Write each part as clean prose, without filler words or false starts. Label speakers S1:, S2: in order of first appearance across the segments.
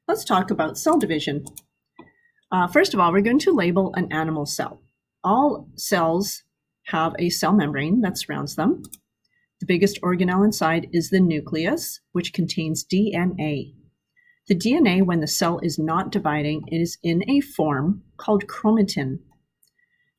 S1: Let's talk about cell division. First of all, we're going to label an animal cell. All cells have a cell membrane that surrounds them. The biggest organelle inside is the nucleus, which contains DNA. The DNA, when the cell is not dividing, is in a form called chromatin.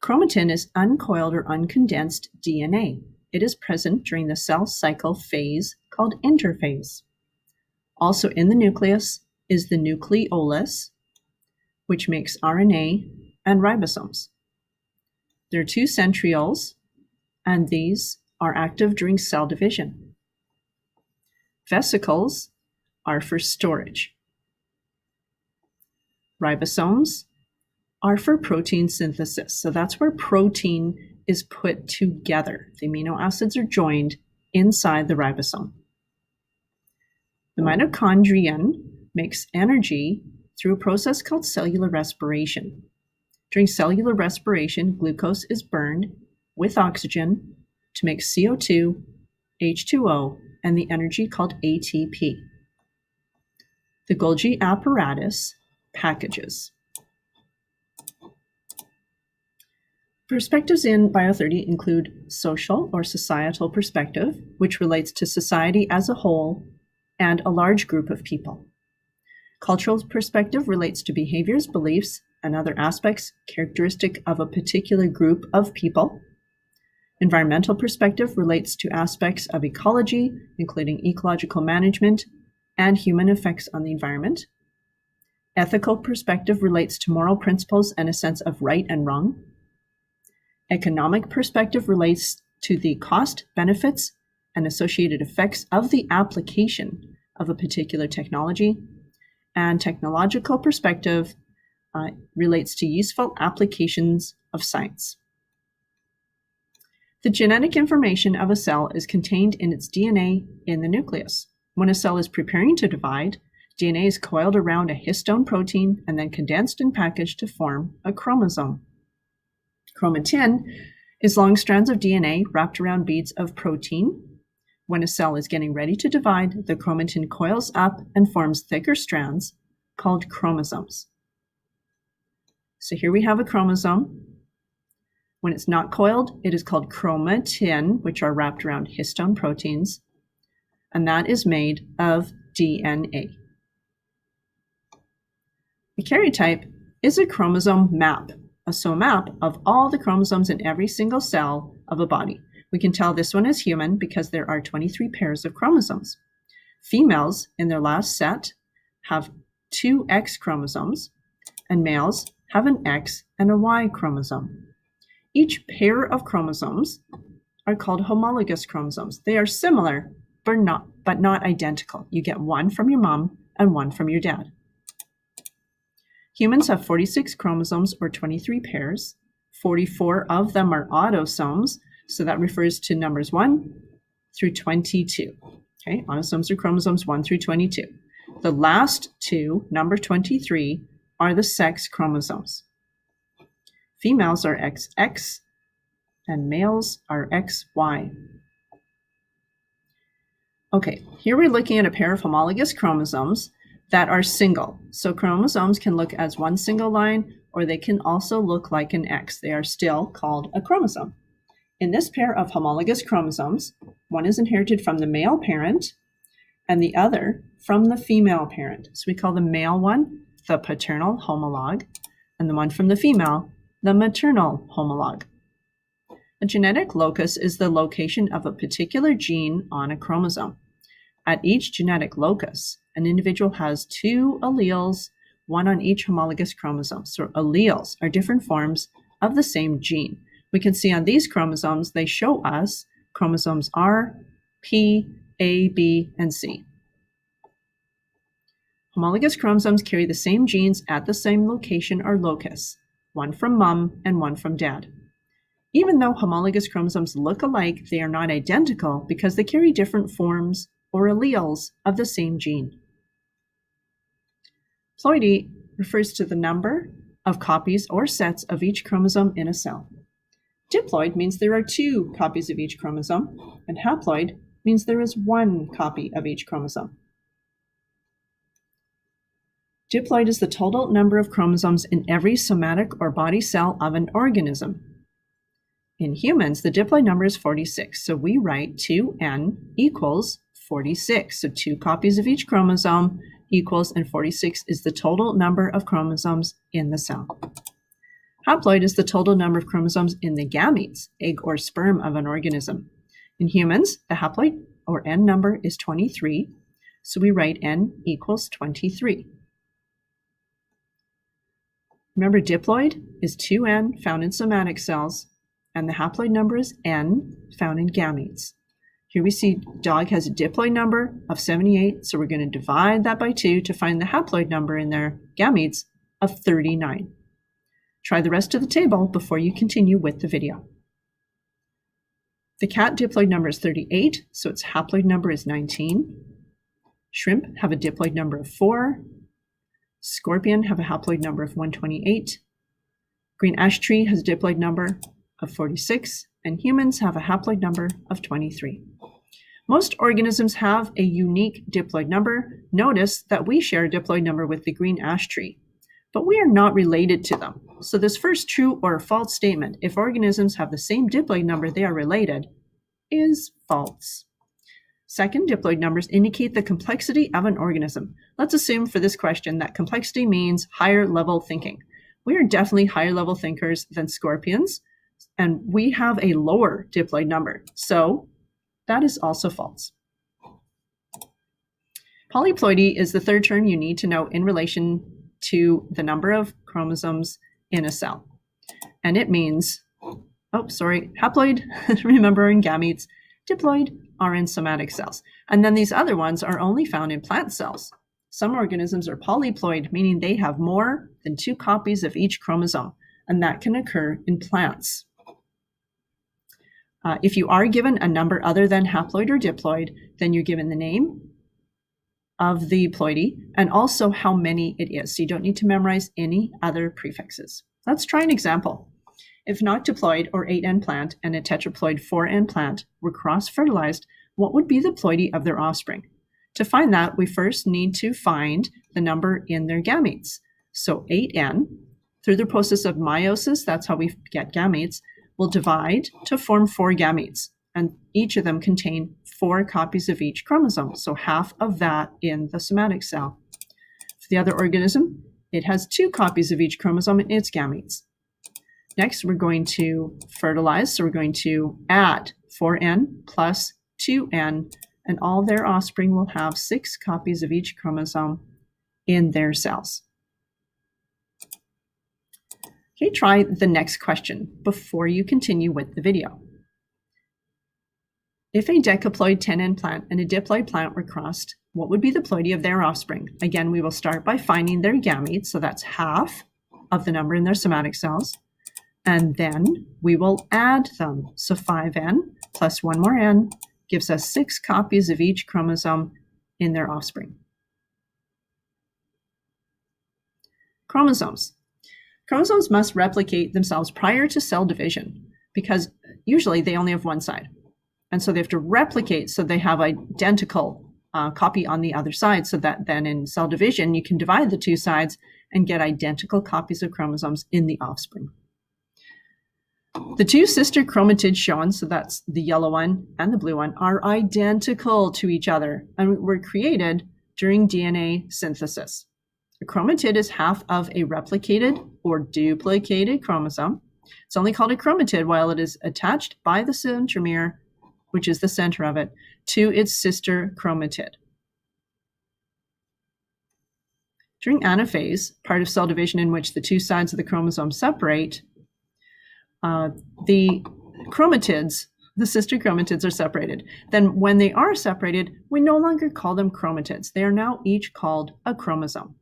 S1: Chromatin is uncoiled or uncondensed DNA. It is present during the cell cycle phase called interphase. Also in the nucleus is the nucleolus, which makes RNA and ribosomes. There are two centrioles, and these are active during cell division. Vesicles are for storage. Ribosomes are for protein synthesis. So that's where protein is put together. The amino acids are joined inside the ribosome. The mitochondrion makes energy through a process called cellular respiration. During cellular respiration, glucose is burned with oxygen to make CO2, H2O, and the energy called ATP. The Golgi apparatus packages. Perspectives in Bio30 include social or societal perspective, which relates to society as a whole and a large group of people. Cultural perspective relates to behaviors, beliefs, and other aspects characteristic of a particular group of people. Environmental perspective relates to aspects of ecology, including ecological management and human effects on the environment. Ethical perspective relates to moral principles and a sense of right and wrong. Economic perspective relates to the cost, benefits, and associated effects of the application of a particular technology. And technological perspective relates to useful applications of science. The genetic information of a cell is contained in its DNA in the nucleus. When a cell is preparing to divide, DNA is coiled around a histone protein and then condensed and packaged to form a chromosome. Chromatin is long strands of DNA wrapped around beads of protein. When a cell is getting ready to divide, the chromatin coils up and forms thicker strands called chromosomes. So here we have a chromosome. When it's not coiled, it is called chromatin, which are wrapped around histone proteins, and that is made of DNA. A karyotype is a chromosome map, a map of all the chromosomes in every single cell of a body. We can tell this one is human because there are 23 pairs of chromosomes. Females in their last set have 2 X chromosomes, and males have an X and a Y chromosome. Each pair of chromosomes are called homologous chromosomes. They are similar, but not identical. You get one from your mom and one from your dad. Humans have 46 chromosomes, or 23 pairs. 44 of them are autosomes, so that refers to numbers 1 through 22. Okay, autosomes are chromosomes 1 through 22. The last two, number 23, are the sex chromosomes. Females are XX and males are XY. Okay, here we're looking at a pair of homologous chromosomes that are single. So chromosomes can look as one single line, or they can also look like an X. They are still called a chromosome. In this pair of homologous chromosomes, one is inherited from the male parent and the other from the female parent. So we call the male one the paternal homologue, and the one from the female the maternal homologue. A genetic locus is the location of a particular gene on a chromosome. At each genetic locus, an individual has 2 alleles, one on each homologous chromosome. So alleles are different forms of the same gene. We can see on these chromosomes, they show us chromosomes R, P, A, B, and C. Homologous chromosomes carry the same genes at the same location or locus, one from mom and one from dad. Even though homologous chromosomes look alike, they are not identical because they carry different forms or alleles of the same gene. Ploidy refers to the number of copies or sets of each chromosome in a cell. Diploid means there are 2 copies of each chromosome, and haploid means there is 1 copy of each chromosome. Diploid is the total number of chromosomes in every somatic or body cell of an organism. In humans, the diploid number is 46, so we write 2n equals 46. So 2 copies of each chromosome equals, and 46 is the total number of chromosomes in the cell. Haploid is the total number of chromosomes in the gametes, egg or sperm of an organism. In humans, the haploid or n number is 23, so we write n equals 23. Remember, diploid is 2n found in somatic cells, and the haploid number is n found in gametes. Here we see dog has a diploid number of 78, so we're going to divide that by 2 to find the haploid number in their gametes of 39. Try the rest of the table before you continue with the video. The cat diploid number is 38, so its haploid number is 19. Shrimp have a diploid number of 4. Scorpion have a haploid number of 128. Green ash tree has a diploid number of 46, and humans have a haploid number of 23. Most organisms have a unique diploid number. Notice that we share a diploid number with the green ash tree, but we are not related to them. So this first true or false statement, if organisms have the same diploid number, they are related, is false. Second, diploid numbers indicate the complexity of an organism. Let's assume for this question that complexity means higher level thinking. We are definitely higher level thinkers than scorpions, and we have a lower diploid number. So that is also false. Polyploidy is the third term you need to know in relation to the number of chromosomes in a cell. And it means, haploid, remember, in gametes, diploid are in somatic cells. And then these other ones are only found in plant cells. Some organisms are polyploid, meaning they have more than 2 copies of each chromosome, and that can occur in plants. If you are given a number other than haploid or diploid, then you're given the name of the ploidy and also how many it is. So you don't need to memorize any other prefixes. Let's try an example. If an octoploid or 8n plant and a tetraploid 4n plant were cross-fertilized, what would be the ploidy of their offspring? To find that, we first need to find the number in their gametes. So 8n, through the process of meiosis, that's how we get gametes, will divide to form 4 gametes, and each of them contain 4 copies of each chromosome, so half of that in the somatic cell. For the other organism, it has 2 copies of each chromosome in its gametes. Next, we're going to fertilize, so we're going to add 4n plus 2n, and all their offspring will have 6 copies of each chromosome in their cells. Okay, try the next question before you continue with the video. If a decaploid 10n plant and a diploid plant were crossed, what would be the ploidy of their offspring? Again, we will start by finding their gametes, so that's half of the number in their somatic cells, and then we will add them. So 5n plus 1 more n gives us 6 copies of each chromosome in their offspring. Chromosomes. Chromosomes must replicate themselves prior to cell division because usually they only have one side. And so they have to replicate so they have identical copy on the other side, so that then in cell division, you can divide the 2 sides and get identical copies of chromosomes in the offspring. The 2 sister chromatids shown, so that's the yellow one and the blue one, are identical to each other and were created during DNA synthesis. A chromatid is half of a replicated or duplicated chromosome. It's only called a chromatid while it is attached by the centromere, which is the center of it, to its sister chromatid. During anaphase, part of cell division in which the 2 sides of the chromosome separate, the chromatids, the sister chromatids, are separated. Then when they are separated, we no longer call them chromatids. They are now each called a chromosome.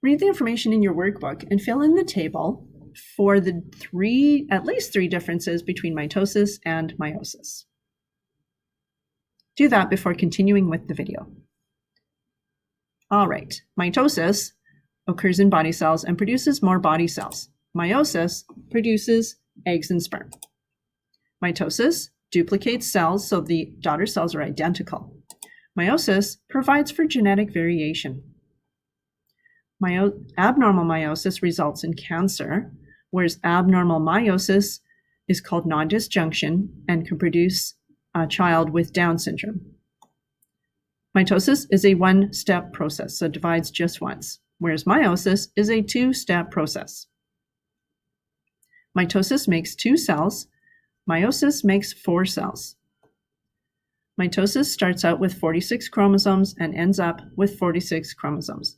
S1: Read the information in your workbook and fill in the table for the at least three differences between mitosis and meiosis. Do that before continuing with the video. All right, mitosis occurs in body cells and produces more body cells. Meiosis produces eggs and sperm. Mitosis duplicates cells so the daughter cells are identical. Meiosis provides for genetic variation. Abnormal meiosis results in cancer, whereas abnormal meiosis is called non-disjunction and can produce a child with Down syndrome. Mitosis is a one-step process, so it divides just once, whereas meiosis is a two-step process. Mitosis makes 2 cells. Meiosis makes 4 cells. Mitosis starts out with 46 chromosomes and ends up with 46 chromosomes.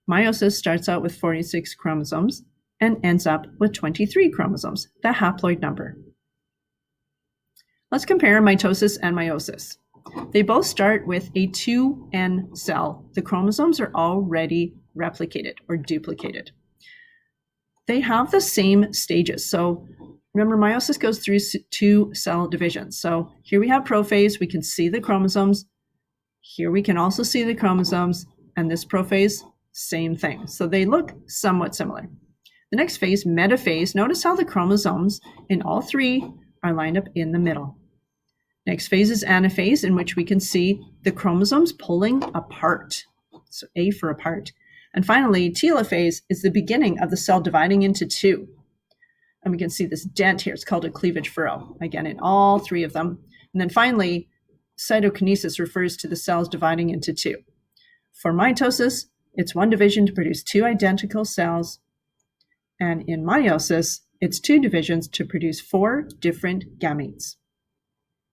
S1: Meiosis starts out with 46 chromosomes and ends up with 23 chromosomes, the haploid number. Let's compare mitosis and meiosis. They both start with a 2N cell. The chromosomes are already replicated or duplicated. They have the same stages. So remember, meiosis goes through 2 cell divisions. So here we have prophase. We can see the chromosomes. Here we can also see the chromosomes. And this prophase, same thing. So they look somewhat similar. The next phase, metaphase, notice how the chromosomes in all 3 are lined up in the middle. Next phase is anaphase, in which we can see the chromosomes pulling apart. So A for apart. And finally, telophase is the beginning of the cell dividing into 2. And we can see this dent here. It's called a cleavage furrow, again, in all 3 of them. And then finally, cytokinesis refers to the cells dividing into 2. For mitosis, it's 1 division to produce 2 identical cells. And in meiosis, it's 2 divisions to produce 4 different gametes.